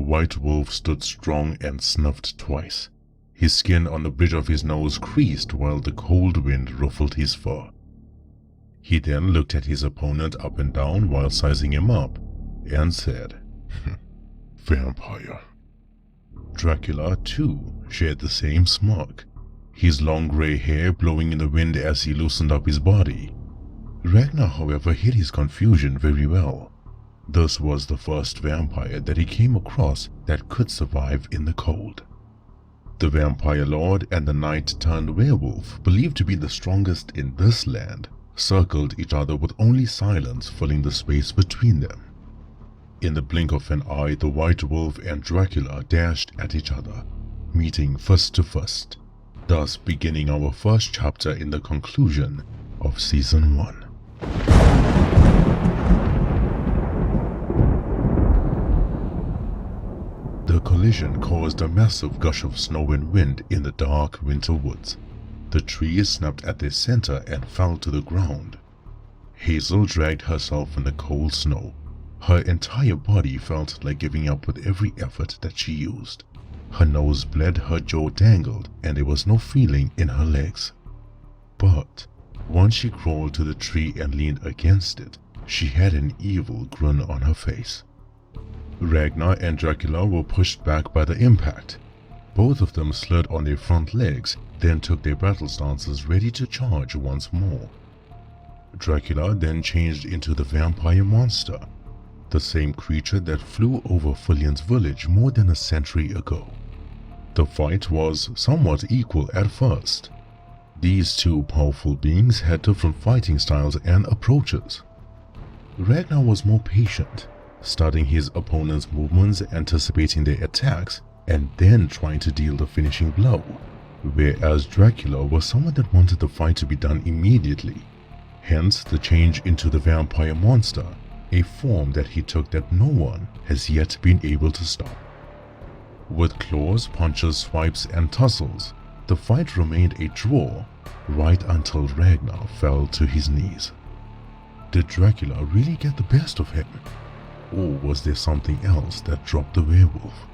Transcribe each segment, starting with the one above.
white wolf stood strong and snuffed twice. His skin on the bridge of his nose creased while the cold wind ruffled his fur. He then looked at his opponent up and down while sizing him up, and said, "Vampire." Dracula, too, shared the same smirk, his long grey hair blowing in the wind as he loosened up his body. Ragnar, however, hid his confusion very well. This was the first vampire that he came across that could survive in the cold. The vampire lord and the knight-turned-werewolf, believed to be the strongest in this land, circled each other with only silence filling the space between them. In the blink of an eye, the white wolf and Dracula dashed at each other, meeting fist to fist, thus beginning our first chapter in the conclusion of Season 1. The collision caused a massive gush of snow and wind in the dark winter woods. The trees snapped at their center and fell to the ground. Hazel dragged herself in the cold snow. Her entire body felt like giving up with every effort that she used. Her nose bled, her jaw dangled, and there was no feeling in her legs. But once she crawled to the tree and leaned against it, she had an evil grin on her face. Ragnar and Dracula were pushed back by the impact. Both of them slid on their front legs, then took their battle stances ready to charge once more. Dracula then changed into the vampire monster, the same creature that flew over Fulian's village more than a century ago. The fight was somewhat equal at first. These two powerful beings had different fighting styles and approaches. Ragnar was more patient, studying his opponent's movements, anticipating their attacks, and then trying to deal the finishing blow, whereas Dracula was someone that wanted the fight to be done immediately. Hence the change into the vampire monster, a form that he took that no one has yet been able to stop. With claws, punches, swipes, and tussles, the fight remained a draw right until Ragnar fell to his knees. Did Dracula really get the best of him? Or was there something else that dropped the werewolf?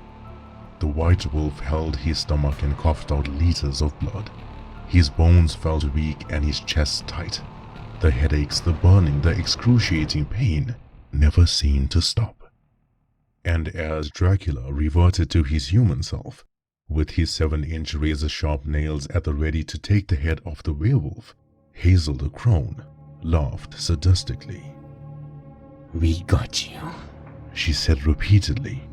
The white wolf held his stomach and coughed out liters of blood. His bones felt weak and his chest tight. The headaches, the burning, the excruciating pain never seemed to stop. And as Dracula reverted to his human self, with his 7-inch razor-sharp nails at the ready to take the head off the werewolf, Hazel the crone laughed sadistically. "We got you," she said repeatedly.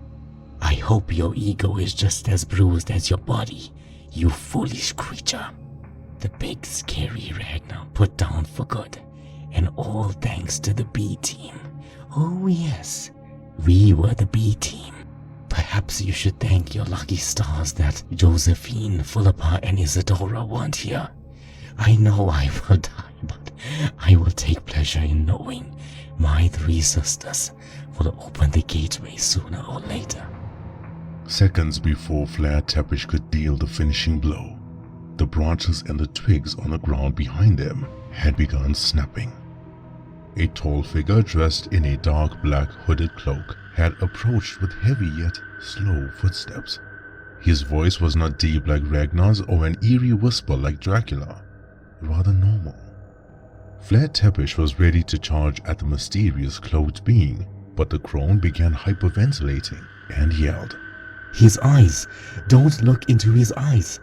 "I hope your ego is just as bruised as your body, you foolish creature. The big scary Ragnar put down for good, and all thanks to the B team. Oh yes, we were the B team. Perhaps you should thank your lucky stars that Josephine, Philippa, and Isadora weren't here. I know I will die, but I will take pleasure in knowing my 3 sisters will open the gateway sooner or later." Seconds before Vlad Tepes could deal the finishing blow, the branches and the twigs on the ground behind them had begun snapping. A tall figure dressed in a dark black hooded cloak had approached with heavy yet slow footsteps. His voice was not deep like Ragnar's or an eerie whisper like Dracula, rather normal. Vlad Tepes was ready to charge at the mysterious cloaked being, but the crone began hyperventilating and yelled, "His eyes! Don't look into his eyes!"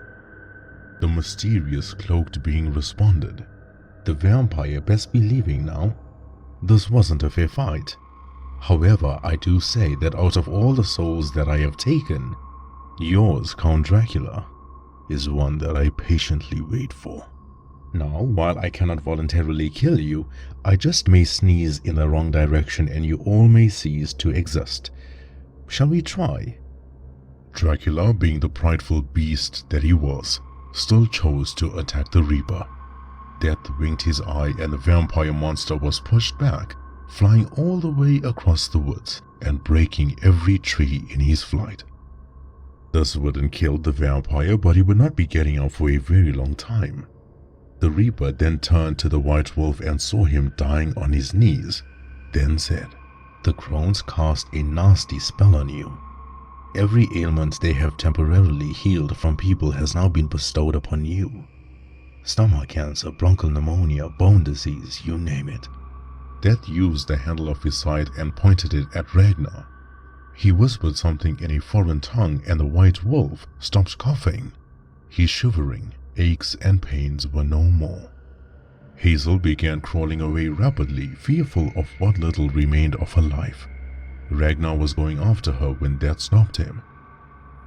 The mysterious cloaked being responded, "The vampire best be leaving now. This wasn't a fair fight. However, I do say that out of all the souls that I have taken, yours, Count Dracula, is one that I patiently wait for. Now, while I cannot voluntarily kill you, I just may sneeze in the wrong direction and you all may cease to exist. Shall we try?" Dracula, being the prideful beast that he was, still chose to attack the Reaper. Death winked his eye and the vampire monster was pushed back, flying all the way across the woods and breaking every tree in his flight. This wouldn't kill the vampire, but he would not be getting out for a very long time. The Reaper then turned to the white wolf and saw him dying on his knees, then said, "The crones cast a nasty spell on you. Every ailment they have temporarily healed from people has now been bestowed upon you. Stomach cancer, bronchial pneumonia, bone disease, you name it. Death used the handle of his scythe and pointed it at Ragnar. He whispered something in a foreign tongue and the white wolf stopped coughing. His shivering, aches and pains were no more. Hazel began crawling away rapidly, fearful of what little remained of her life. Ragnar was going after her when Death stopped him.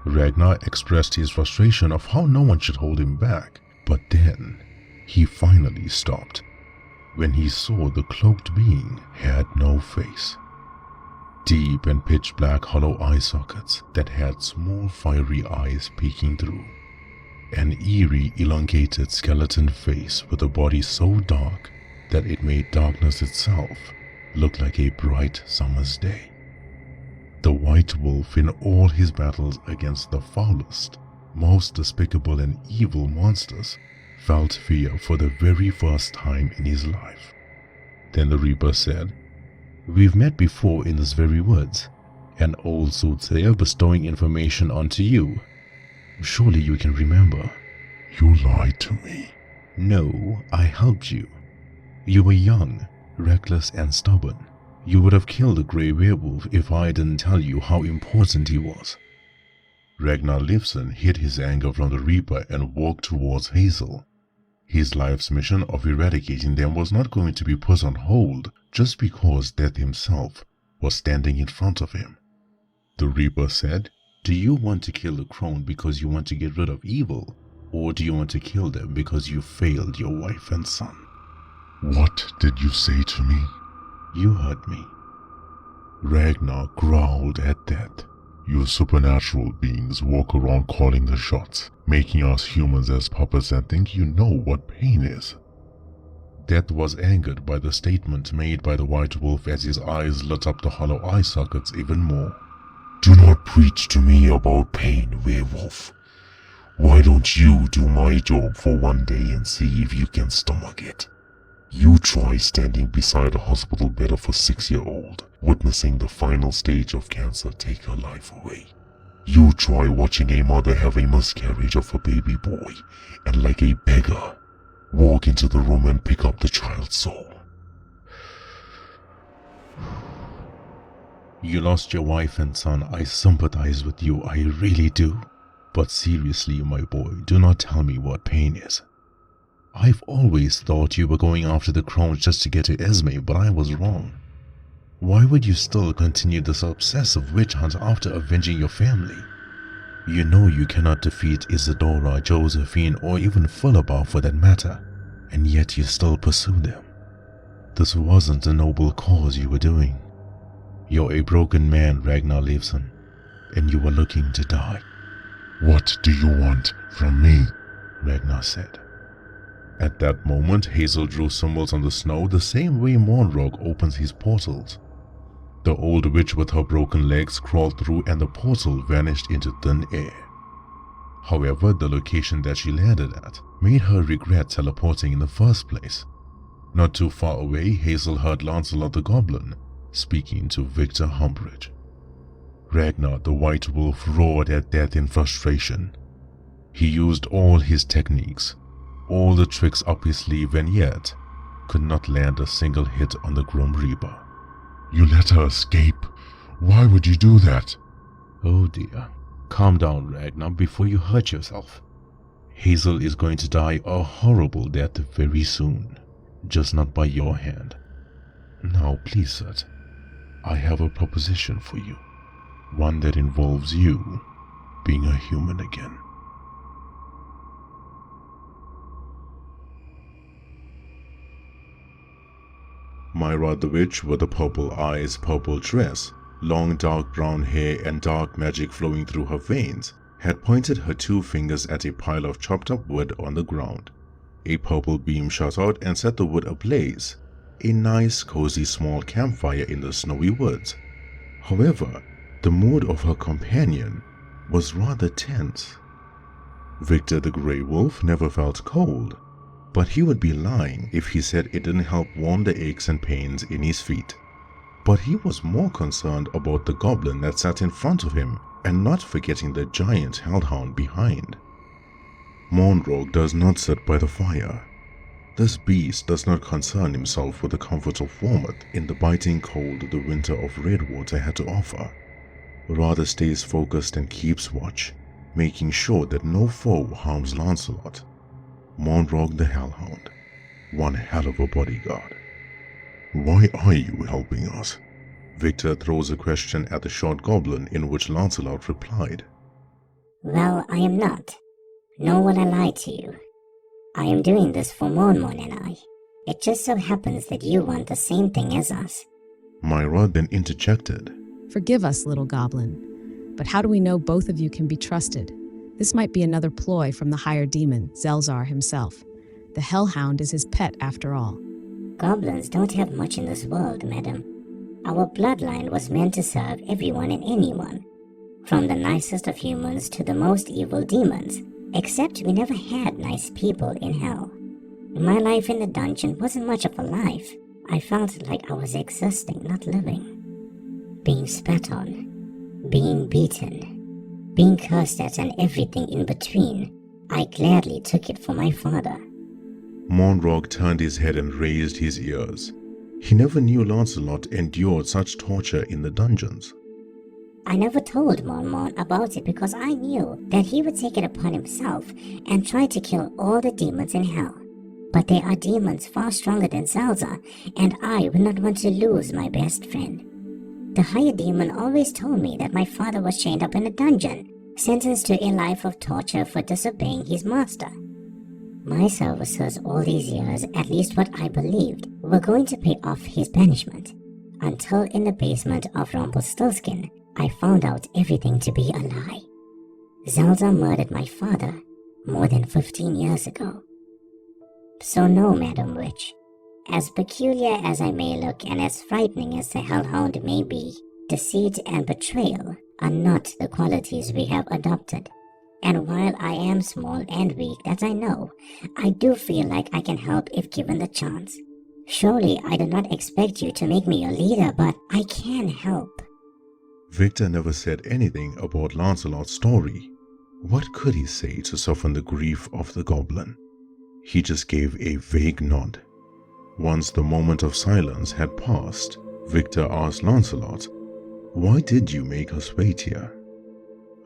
Ragnar expressed his frustration of how no one should hold him back, but then he finally stopped when he saw the cloaked being had no face. Deep and pitch-black hollow eye sockets that had small fiery eyes peeking through. An eerie, elongated skeleton face with a body so dark that it made darkness itself look like a bright summer's day. The white wolf in all his battles against the foulest, most despicable and evil monsters felt fear for the very first time in his life. Then the Reaper said, "We've met before in this very woods, an old soothsayer bestowing information onto you. Surely you can remember." "You lied to me." "No, I helped you. You were young, reckless and stubborn. You would have killed the grey werewolf if I didn't tell you how important he was." Ragnar Leifsson hid his anger from the Reaper and walked towards Hazel. His life's mission of eradicating them was not going to be put on hold just because Death himself was standing in front of him. The Reaper said, "Do you want to kill the crone because you want to get rid of evil, or do you want to kill them because you failed your wife and son?" "What did you say to me?" "You heard me." Ragnar growled at Death. "You supernatural beings walk around calling the shots, making us humans as puppets and think you know what pain is." Death was angered by the statement made by the white wolf as his eyes lit up the hollow eye sockets even more. "Do not preach to me about pain, werewolf. Why don't you do my job for one day and see if you can stomach it? You try standing beside a hospital bed of a 6-year-old, witnessing the final stage of cancer take her life away. You try watching a mother have a miscarriage of a baby boy, and like a beggar, walk into the room and pick up the child's soul. You lost your wife and son. I sympathize with you, I really do. But seriously, my boy, do not tell me what pain is. I've always thought you were going after the crones just to get to Esme, but I was wrong. Why would you still continue this obsessive witch hunt after avenging your family? You know you cannot defeat Isadora, Josephine, or even Philippa for that matter, and yet you still pursue them. This wasn't a noble cause you were doing. You're a broken man, Ragnar Leifsson, and you were looking to die." "What do you want from me?" Ragnar said. At that moment, Hazel drew symbols on the snow the same way Monrog opens his portals. The old witch with her broken legs crawled through and the portal vanished into thin air. However, the location that she landed at made her regret teleporting in the first place. Not too far away, Hazel heard Lancelot the goblin speaking to Victor Humbridge. Ragnar the white wolf roared at Death in frustration. He used all his techniques, all the tricks up his sleeve, and yet could not land a single hit on the Grim Reaper. "You let her escape? Why would you do that?" "Oh dear. Calm down, Ragnar, before you hurt yourself. Hazel is going to die a horrible death very soon, just not by your hand. Now please, sir, I have a proposition for you, one that involves you being a human again." Myra the witch with the purple eyes, purple dress, long dark brown hair and dark magic flowing through her veins, had pointed her 2 fingers at a pile of chopped up wood on the ground. A purple beam shot out and set the wood ablaze, a nice cozy small campfire in the snowy woods. However, the mood of her companion was rather tense. Victor the Grey Wolf never felt cold, but he would be lying if he said it didn't help warm the aches and pains in his feet. But he was more concerned about the goblin that sat in front of him and not forgetting the giant hellhound behind. Monrog does not sit by the fire. This beast does not concern himself with the comforts of warmth in the biting cold the winter of Redwater had to offer. Rather stays focused and keeps watch, making sure that no foe harms Lancelot. Monrog the Hellhound, one hell of a bodyguard. Why are you helping us? Victor throws a question at the short goblin, in which Lancelot replied. Well, I am not. Nor will I lie to you. I am doing this for Mon and I. It just so happens that you want the same thing as us. Myra then interjected. Forgive us, little goblin, but how do we know both of you can be trusted? This might be another ploy from the higher demon, Zelzar himself. The Hellhound is his pet after all. Goblins don't have much in this world, madam. Our bloodline was meant to serve everyone and anyone, from the nicest of humans to the most evil demons, except we never had nice people in hell. My life in the dungeon wasn't much of a life. I felt like I was existing, not living. Being spat on, being beaten, being cursed at, and everything in between. I gladly took it for my father. Monrog turned his head and raised his ears. He never knew Lancelot endured such torture in the dungeons. I never told Mon about it because I knew that he would take it upon himself and try to kill all the demons in hell. But there are demons far stronger than Zelzar, and I would not want to lose my best friend. The higher demon always told me that my father was chained up in a dungeon, sentenced to a life of torture for disobeying his master. My services all these years, at least what I believed, were going to pay off his banishment. Until in the basement of Rumpelstiltskin, I found out everything to be a lie. Zelzar murdered my father more than 15 years ago. So no, Madam Witch. As peculiar as I may look and as frightening as the Hellhound may be, deceit and betrayal are not the qualities we have adopted. And while I am small and weak, that I know, I do feel like I can help if given the chance. Surely I do not expect you to make me your leader, but I can help. Victor never said anything about Lancelot's story. What could he say to soften the grief of the goblin? He just gave a vague nod. Once the moment of silence had passed, Victor asked Lancelot, "Why did you make us wait here?"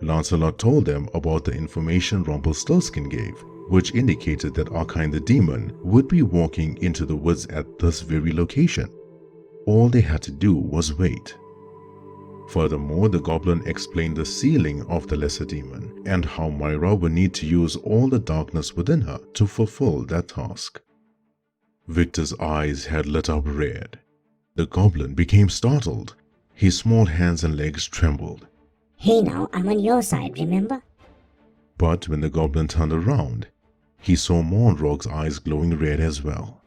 Lancelot told them about the information Rumpelstiltskin gave, which indicated that Arkine the demon would be walking into the woods at this very location. All they had to do was wait. Furthermore, the goblin explained the sealing of the lesser demon and how Myra would need to use all the darkness within her to fulfill that task. Victor's eyes had lit up red. The goblin became startled. His small hands and legs trembled. Hey now, I'm on your side, remember? But when the goblin turned around, he saw Monrog's eyes glowing red as well.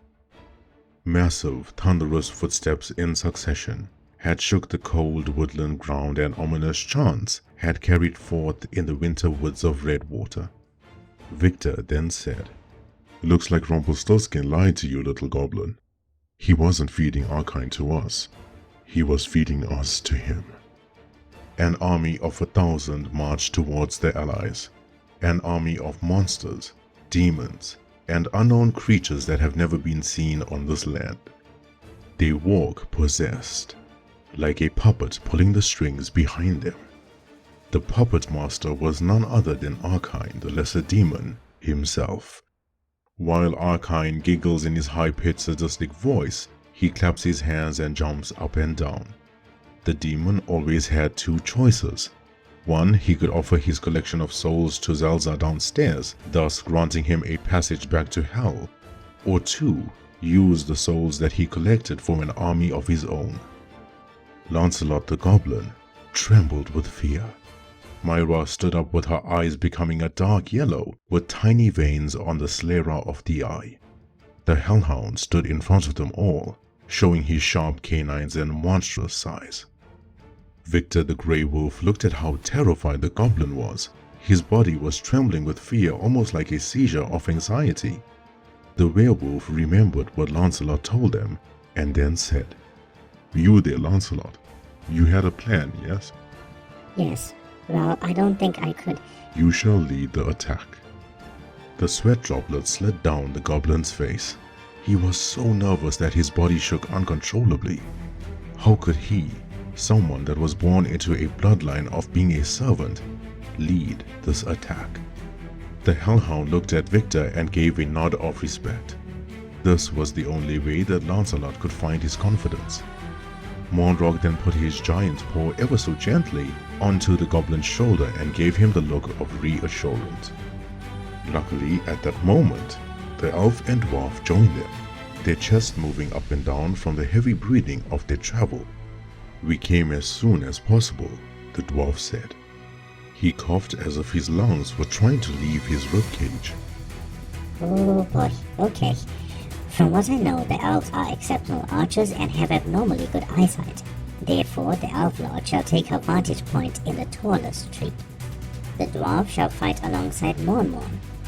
Massive, thunderous footsteps in succession had shook the cold woodland ground, and ominous chants had carried forth in the winter woods of Redwater. Victor then said, "Looks like Rumpelstiltskin lied to you, little goblin. He wasn't feeding Arkine to us. He was feeding us to him." An army of 1,000 marched towards their allies. An army of monsters, demons, and unknown creatures that have never been seen on this land. They walk possessed, like a puppet pulling the strings behind them. The puppet master was none other than Arkine, the lesser demon, himself. While Arkine giggles in his high-pitched sadistic voice, he claps his hands and jumps up and down. The demon always had two choices. One, he could offer his collection of souls to Zelzar downstairs, thus granting him a passage back to hell. Or two, use the souls that he collected from an army of his own. Lancelot the goblin trembled with fear. Myra stood up with her eyes becoming a dark yellow with tiny veins on the sclera of the eye. The hellhound stood in front of them all, showing his sharp canines and monstrous size. Victor the Grey Wolf looked at how terrified the goblin was. His body was trembling with fear, almost like a seizure of anxiety. The werewolf remembered what Lancelot told them and then said, You there, Lancelot. You had a plan, yes? Yes. Well, I don't think I could. You shall lead the attack. The sweat droplets slid down the goblin's face. He was so nervous that his body shook uncontrollably. How could he, someone that was born into a bloodline of being a servant, lead this attack? The hellhound looked at Victor and gave a nod of respect. This was the only way that Lancelot could find his confidence. Monrog then put his giant paw ever so gently onto the goblin's shoulder and gave him the look of reassurance. Luckily, at that moment, the elf and dwarf joined them, their chests moving up and down from the heavy breathing of their travel. "We came as soon as possible," the dwarf said. He coughed as if his lungs were trying to leave his ribcage. Oh boy, okay. From what I know, the elves are exceptional archers and have abnormally good eyesight. Therefore, the elf lord shall take her vantage point in the tallest tree. The dwarf shall fight alongside Mon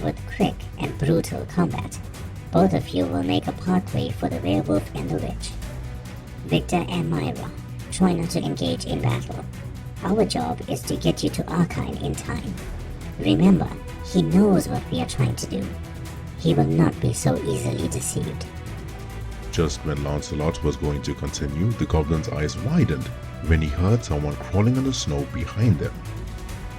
with quick and brutal combat. Both of you will make a pathway for the werewolf and the witch. Victor and Myra, try not to engage in battle. Our job is to get you to Arkine in time. Remember, he knows what we are trying to do. He will not be so easily deceived. Just when Lancelot was going to continue, the goblin's eyes widened when he heard someone crawling in the snow behind them.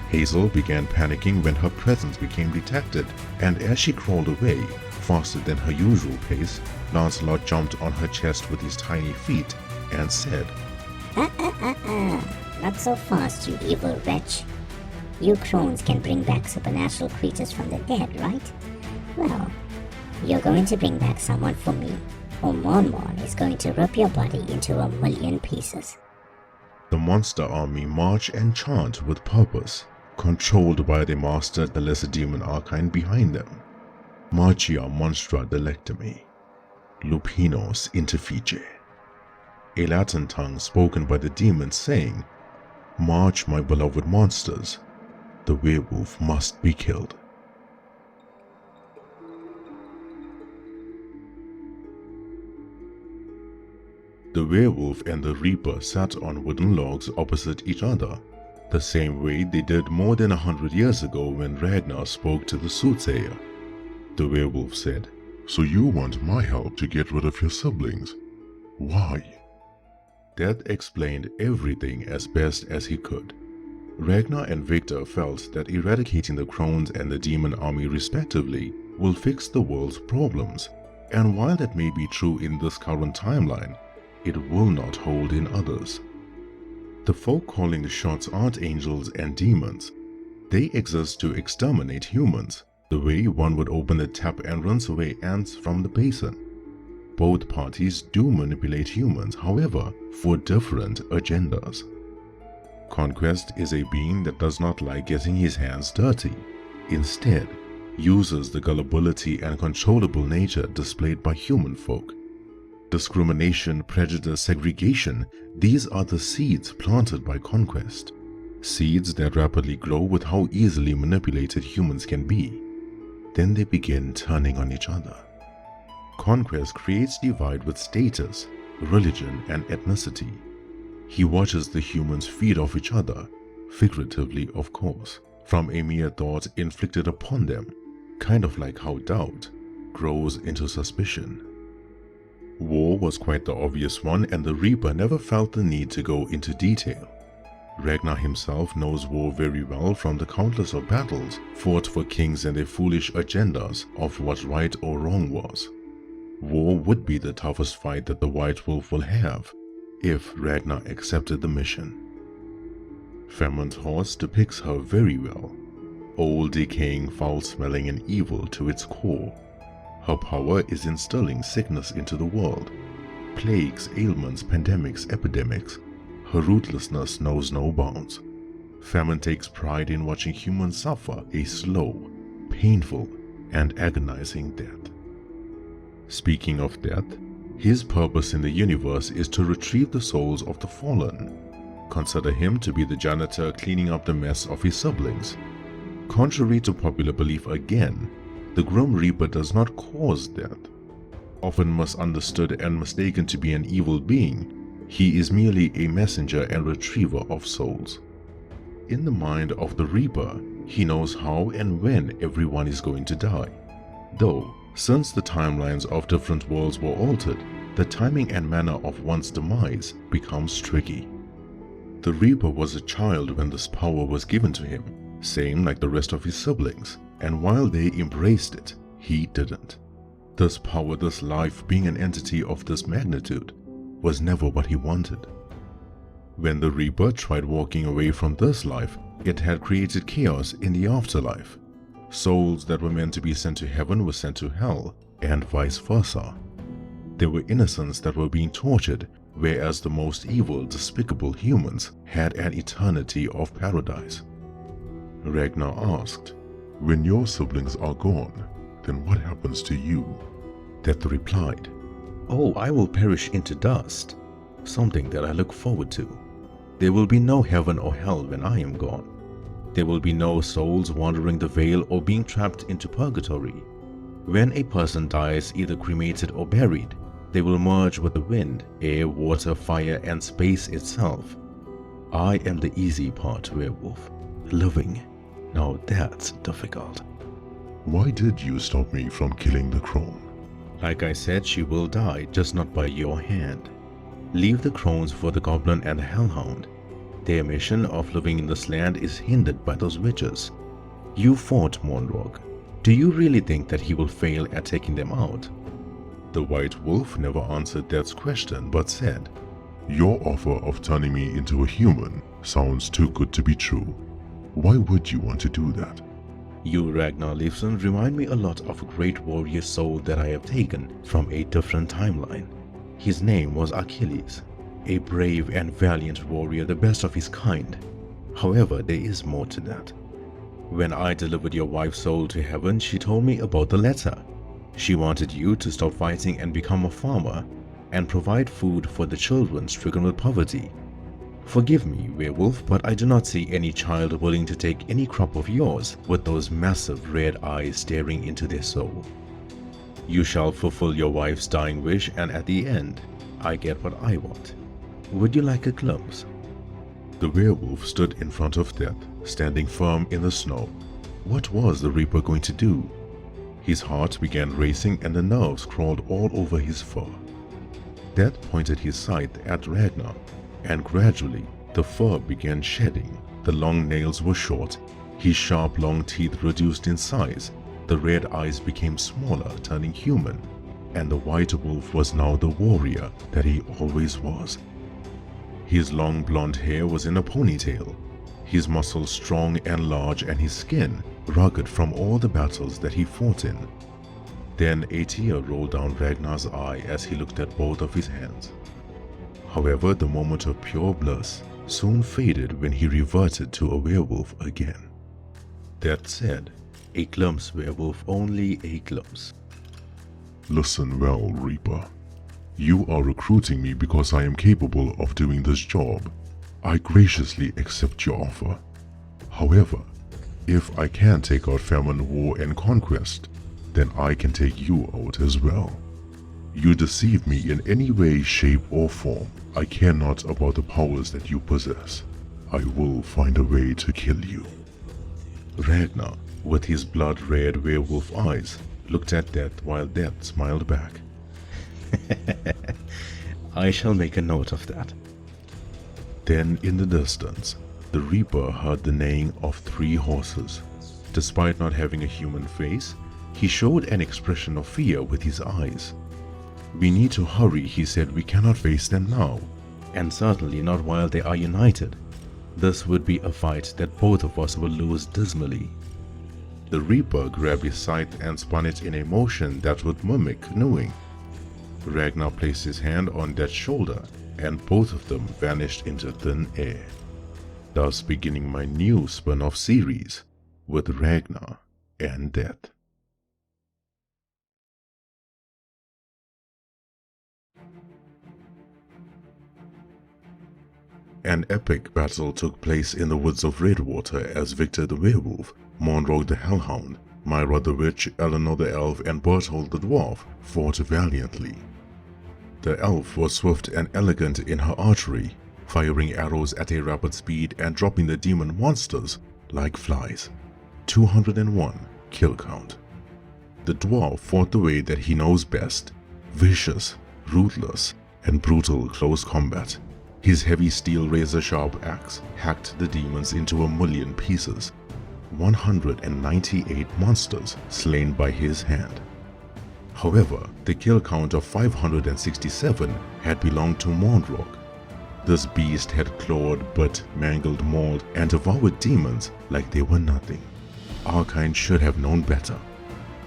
Hazel began panicking when her presence became detected, and as she crawled away, faster than her usual pace, Lancelot jumped on her chest with his tiny feet and said, Not so fast, you evil wretch. You crones can bring back supernatural creatures from the dead, right? Well, you're going to bring back someone for me, or Mon is going to rip your body into 1,000,000 pieces. The monster army march and chant with purpose, controlled by the master the lesser demon Arkine behind them. Marcia monstra delectami, lupinos interfice. A Latin tongue spoken by the demons saying, "March, my beloved monsters, the werewolf must be killed." The werewolf and the reaper sat on wooden logs opposite each other, the same way they did more than 100 years ago when Ragnar spoke to the soothsayer. The werewolf said, "So you want my help to get rid of your siblings? Why?" Death explained everything as best as he could. Ragnar and Victor felt that eradicating the crones and the demon army respectively will fix the world's problems, and while that may be true in this current timeline, it will not hold in others. The folk calling the shots aren't angels and demons. They exist to exterminate humans, the way one would open a tap and rinse away ants from the basin. Both parties do manipulate humans, however, for different agendas. Conquest is a being that does not like getting his hands dirty. Instead, uses the gullibility and controllable nature displayed by human folk. Discrimination, prejudice, segregation, these are the seeds planted by conquest. Seeds that rapidly grow with how easily manipulated humans can be. Then they begin turning on each other. Conquest creates divide with status, religion, and ethnicity. He watches the humans feed off each other, figuratively of course, from a mere thought inflicted upon them, kind of like how doubt grows into suspicion. War was quite the obvious one, and the Reaper never felt the need to go into detail. Ragnar himself knows war very well from the countless of battles fought for kings and their foolish agendas of what right or wrong was. War would be the toughest fight that the White Wolf will have, if Ragnar accepted the mission. Famund Horse depicts her very well. Old, decaying, foul-smelling and evil to its core. Her power is instilling sickness into the world. Plagues, ailments, pandemics, epidemics. Her ruthlessness knows no bounds. Famine takes pride in watching humans suffer a slow, painful, and agonizing death. Speaking of death, his purpose in the universe is to retrieve the souls of the fallen. Consider him to be the janitor cleaning up the mess of his siblings. Contrary to popular belief again, the Grim Reaper does not cause death. Often misunderstood and mistaken to be an evil being, He is merely a messenger and retriever of souls. In the mind of the Reaper, he knows how and when everyone is going to die. Though, since the timelines of different worlds were altered, the timing and manner of one's demise becomes tricky. The Reaper was a child when this power was given to him, same like the rest of his siblings, and while they embraced it, he didn't. This power, this life, being an entity of this magnitude, was never what he wanted. When the Reaper tried walking away from this life, it had created chaos in the afterlife. Souls that were meant to be sent to heaven were sent to hell, and vice versa. There were innocents that were being tortured, whereas the most evil, despicable humans had an eternity of paradise. Ragnar asked, "When your siblings are gone, then what happens to you?" Death replied, "Oh, I will perish into dust, something that I look forward to. There will be no heaven or hell when I am gone. There will be no souls wandering the veil or being trapped into purgatory. When a person dies, either cremated or buried, they will merge with the wind, air, water, fire, and space itself. I am the easy part, Werewolf. Living. Now that's difficult." Why did you stop me from killing the crone? Like I said, she will die, just not by your hand. Leave the crones for the goblin and the hellhound. Their mission of living in this land is hindered by those witches. You fought Monrog. Do you really think that he will fail at taking them out? The White Wolf never answered Death's question, but said, "Your offer of turning me into a human sounds too good to be true. Why would you want to do that?" You, Ragnar Leifson, remind me a lot of a great warrior soul that I have taken from a different timeline. His name was Achilles, a brave and valiant warrior, the best of his kind. However, there is more to that. When I delivered your wife's soul to heaven, she told me about the letter. She wanted you to stop fighting and become a farmer, and provide food for the children stricken with poverty. Forgive me, Werewolf, but I do not see any child willing to take any crop of yours with those massive red eyes staring into their soul. You shall fulfill your wife's dying wish, and at the end, I get what I want. Would you like a glimpse? The werewolf stood in front of Death, standing firm in the snow. What was the Reaper going to do? His heart began racing and the nerves crawled all over his fur. Death pointed his scythe at Ragnar, and gradually the fur began shedding. The long nails were short, his sharp long teeth reduced in size, the red eyes became smaller, turning human, and the white wolf was now the warrior that he always was. His long blonde hair was in a ponytail, his muscles strong and large, and his skin rugged from all the battles that he fought in. Then a tear rolled down Ragnar's eye as he looked at both of his hands. However, the moment of pure bliss soon faded when he reverted to a werewolf again. That said, "A glimpse, Werewolf, only a glimpse." Listen well, Reaper. You are recruiting me because I am capable of doing this job. I graciously accept your offer. However, if I can take out famine, war, and conquest, then I can take you out as well. You deceive me in any way, shape, or form. I care not about the powers that you possess. I will find a way to kill you. Ragnar, with his blood-red werewolf eyes, looked at Death while Death smiled back. I shall make a note of that. Then in the distance, the Reaper heard the neighing of 3 horses. Despite not having a human face, he showed an expression of fear with his eyes. "We need to hurry," he said. "We cannot face them now, and certainly not while they are united. This would be a fight that both of us will lose dismally." The Reaper grabbed his scythe and spun it in a motion that would mimic canoeing. Ragnar placed his hand on Death's shoulder, and both of them vanished into thin air, thus beginning my new spin-off series with Ragnar and Death. An epic battle took place in the woods of Redwater as Victor the Werewolf, Monrog the Hellhound, Myra the Witch, Eleanor the Elf, and Berthold the Dwarf fought valiantly. The elf was swift and elegant in her archery, firing arrows at a rapid speed and dropping the demon monsters like flies. 201 kill count. The dwarf fought the way that he knows best, vicious, ruthless, and brutal close combat. His heavy steel razor-sharp axe hacked the demons into a million pieces. 198 monsters slain by his hand. However, the kill count of 567 had belonged to Mondrog. This beast had clawed, but mangled, mauled, and devoured demons like they were nothing. Arkine should have known better.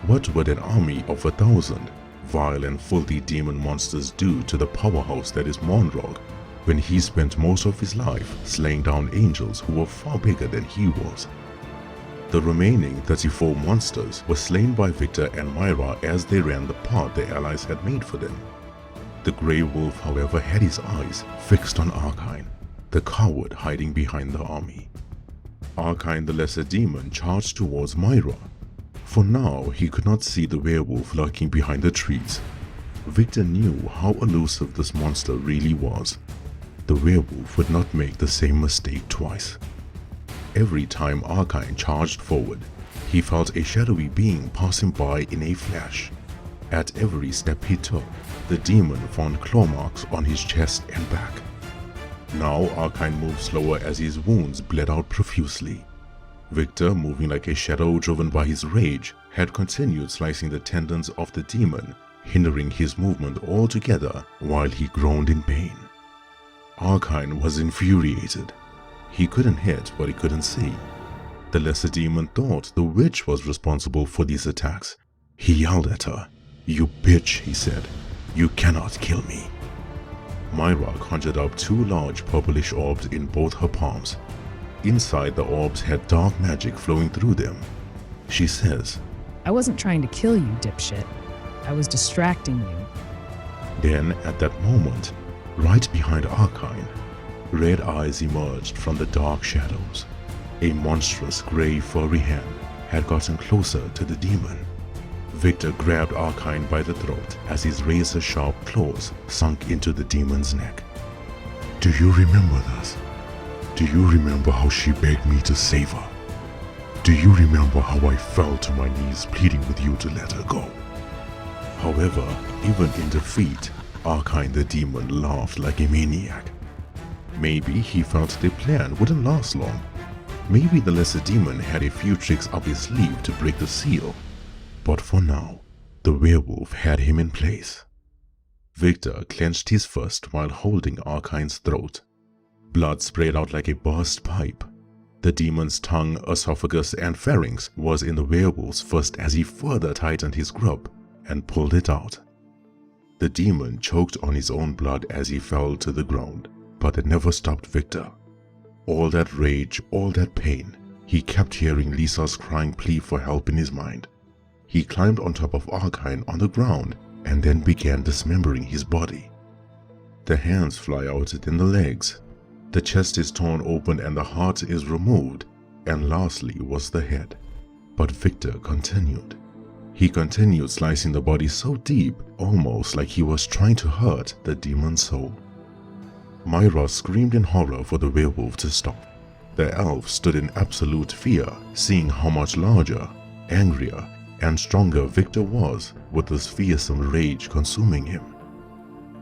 What would an army of 1,000 vile and filthy demon monsters do to the powerhouse that is Mondrog, when he spent most of his life slaying down angels who were far bigger than he was? The remaining 34 monsters were slain by Victor and Myra as they ran the path the allies had made for them. The Grey Wolf, however, had his eyes fixed on Arkine, the coward hiding behind the army. Arkine the Lesser Demon charged towards Myra. For now, he could not see the werewolf lurking behind the trees. Victor knew how elusive this monster really was. The werewolf would not make the same mistake twice. Every time Arkine charged forward, he felt a shadowy being pass him by in a flash. At every step he took, the demon found claw marks on his chest and back. Now Arkine moved slower as his wounds bled out profusely. Victor, moving like a shadow driven by his rage, had continued slicing the tendons of the demon, hindering his movement altogether while he groaned in pain. Arkine was infuriated. He couldn't hit what he couldn't see. The Lesser Demon thought the witch was responsible for these attacks. He yelled at her. "You bitch," he said. "You cannot kill me." Myra conjured up 2 large purplish orbs in both her palms. Inside the orbs had dark magic flowing through them. She says, I wasn't trying to kill you, dipshit. I was distracting you. Then, at that moment, right behind Arkine, red eyes emerged from the dark shadows. A monstrous grey furry hand had gotten closer to the demon. Victor grabbed Arkine by the throat as his razor-sharp claws sunk into the demon's neck. Do you remember this? Do you remember how she begged me to save her? Do you remember how I fell to my knees pleading with you to let her go? However, even in defeat, Arkine the demon laughed like a maniac. Maybe he felt the plan wouldn't last long. Maybe the Lesser Demon had a few tricks up his sleeve to break the seal. But for now, the werewolf had him in place. Victor clenched his fist while holding Arkine's throat. Blood sprayed out like a burst pipe. The demon's tongue, esophagus, and pharynx was in the werewolf's fist as he further tightened his grip and pulled it out. The demon choked on his own blood as he fell to the ground, but it never stopped Victor. All that rage, all that pain, he kept hearing Lisa's crying plea for help in his mind. He climbed on top of Arkine on the ground and then began dismembering his body. The hands fly out, then the legs. The chest is torn open and the heart is removed, and lastly was the head. But Victor continued. He continued slicing the body so deep, almost like he was trying to hurt the demon's soul. Myra screamed in horror for the werewolf to stop. The elf stood in absolute fear, seeing how much larger, angrier, and stronger Victor was with this fearsome rage consuming him.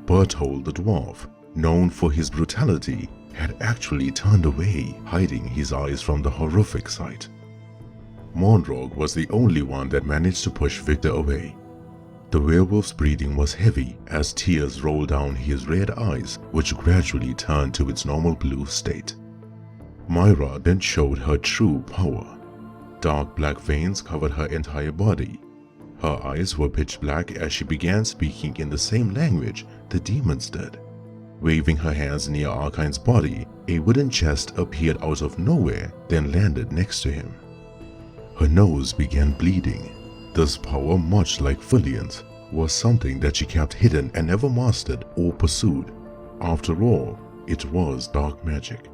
Berthold the dwarf, known for his brutality, had actually turned away, hiding his eyes from the horrific sight. Mondrog was the only one that managed to push Victor away. The werewolf's breathing was heavy as tears rolled down his red eyes, which gradually turned to its normal blue state. Myra then showed her true power. Dark black veins covered her entire body. Her eyes were pitch black as she began speaking in the same language the demons did. Waving her hands near Arkine's body, a wooden chest appeared out of nowhere, then landed next to him. Her nose began bleeding. This power, much like Filian's, was something that she kept hidden and never mastered or pursued. After all, it was dark magic.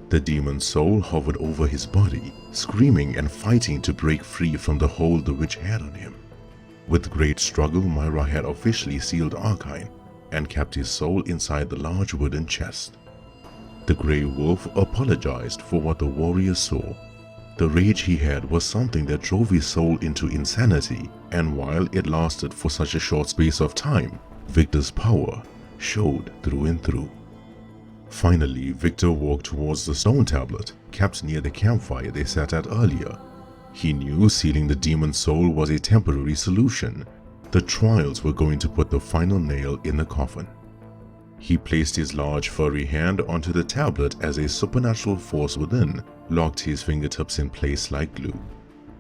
The demon's soul hovered over his body, screaming and fighting to break free from the hold the witch had on him. With great struggle, Myra had officially sealed Arkine. and kept his soul inside the large wooden chest. The Grey Wolf apologized for what the warrior saw. The rage he had was something that drove his soul into insanity, and while it lasted for such a short space of time, Victor's power showed through and through. Finally, Victor walked towards the stone tablet kept near the campfire they sat at earlier. He knew sealing the demon's soul was a temporary solution. The trials were going to put the final nail in the coffin. He placed his large furry hand onto the tablet as a supernatural force within locked his fingertips in place like glue.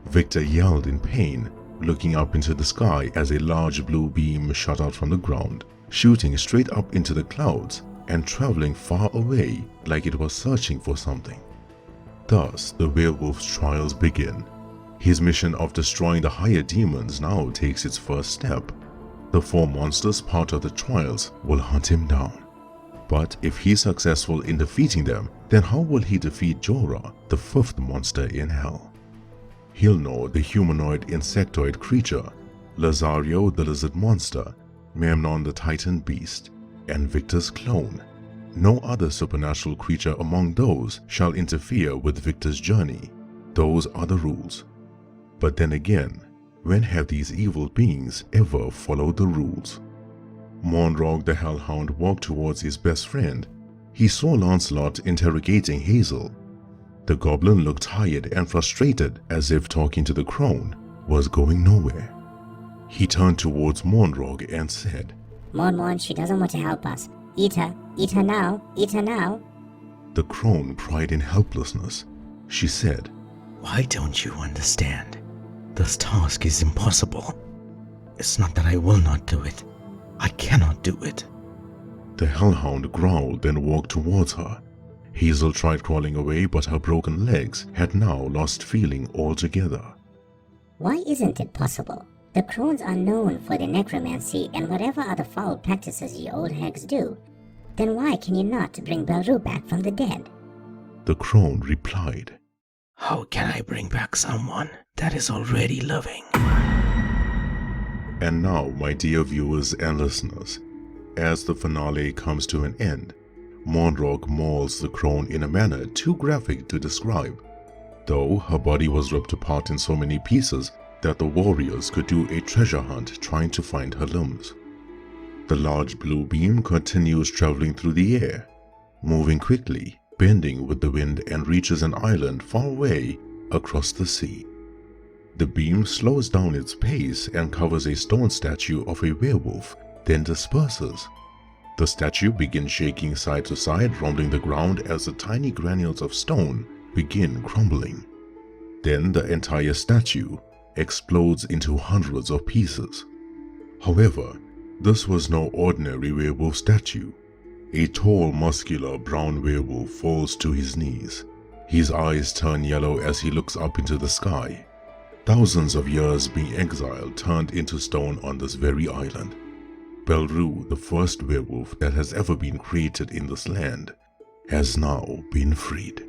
Victor yelled in pain, looking up into the sky as a large blue beam shot out from the ground, shooting straight up into the clouds and traveling far away like it was searching for something. Thus, the werewolf's trials begin. His mission of destroying the higher demons now takes its first step. The 4 monsters part of the trials will hunt him down. But if he's successful in defeating them, then how will he defeat Jorah, the 5th monster in hell? He'll know the humanoid insectoid creature, Lazario the lizard monster, Memnon the titan beast, and Victor's clone. No other supernatural creature among those shall interfere with Victor's journey. Those are the rules. But then again, when have these evil beings ever followed the rules? Monrog the Hellhound walked towards his best friend. He saw Lancelot interrogating Hazel. The goblin looked tired and frustrated, as if talking to the crone was going nowhere. He turned towards Monrog and said, Mon, she doesn't want to help us. Eat her now, eat her now. The crone cried in helplessness. She said, Why don't you understand? This task is impossible. It's not that I will not do it. I cannot do it. The hellhound growled and walked towards her. Hazel tried crawling away, but her broken legs had now lost feeling altogether. Why isn't it possible? The crones are known for their necromancy and whatever other foul practices you old hags do. Then why can you not bring Belru back from the dead? The crone replied, How can I bring back someone that is already living? And now, my dear viewers and listeners, as the finale comes to an end, Monrog mauls the crone in a manner too graphic to describe, though her body was ripped apart in so many pieces that the warriors could do a treasure hunt trying to find her limbs. The large blue beam continues traveling through the air, moving quickly, bending with the wind, and reaches an island far away across the sea. The beam slows down its pace and covers a stone statue of a werewolf, then disperses. The statue begins shaking side to side, rumbling the ground as the tiny granules of stone begin crumbling. Then the entire statue explodes into hundreds of pieces. However, this was no ordinary werewolf statue. A tall, muscular, brown werewolf falls to his knees. His eyes turn yellow as he looks up into the sky. Thousands of years being exiled turned into stone on this very island. Belru, the first werewolf that has ever been created in this land, has now been freed.